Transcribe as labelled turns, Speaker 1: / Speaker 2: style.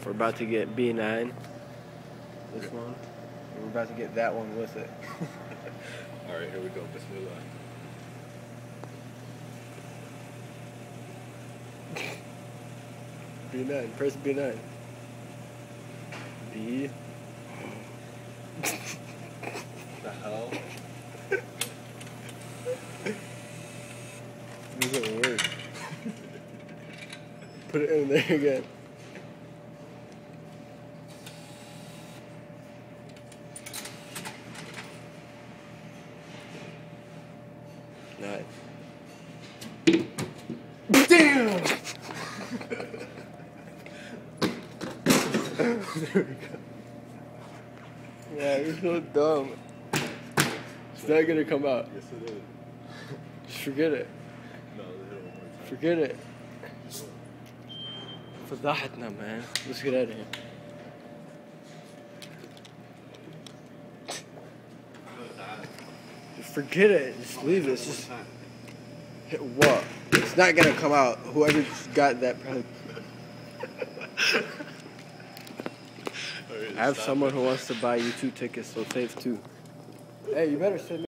Speaker 1: We're about to get B9. This one. And we're about to get that one with it.
Speaker 2: Alright, here we go. Bismillah.
Speaker 1: B9. Press B9. B.
Speaker 2: The hell?
Speaker 1: It doesn't work. Put it in there again. Nice. Damn! There we go. Yeah, you're so dumb. It's not gonna come out.
Speaker 2: Yes, it is.
Speaker 1: Just forget it.
Speaker 2: No, hit it one more time.
Speaker 1: Forget it. فضحتنا, man. Let's get out of here. Just forget it. Just leave it. It's just hit what? It's not gonna come out. Whoever got that probably. I have someone who wants to buy you 2 tickets, so save 2. Hey, you better send me.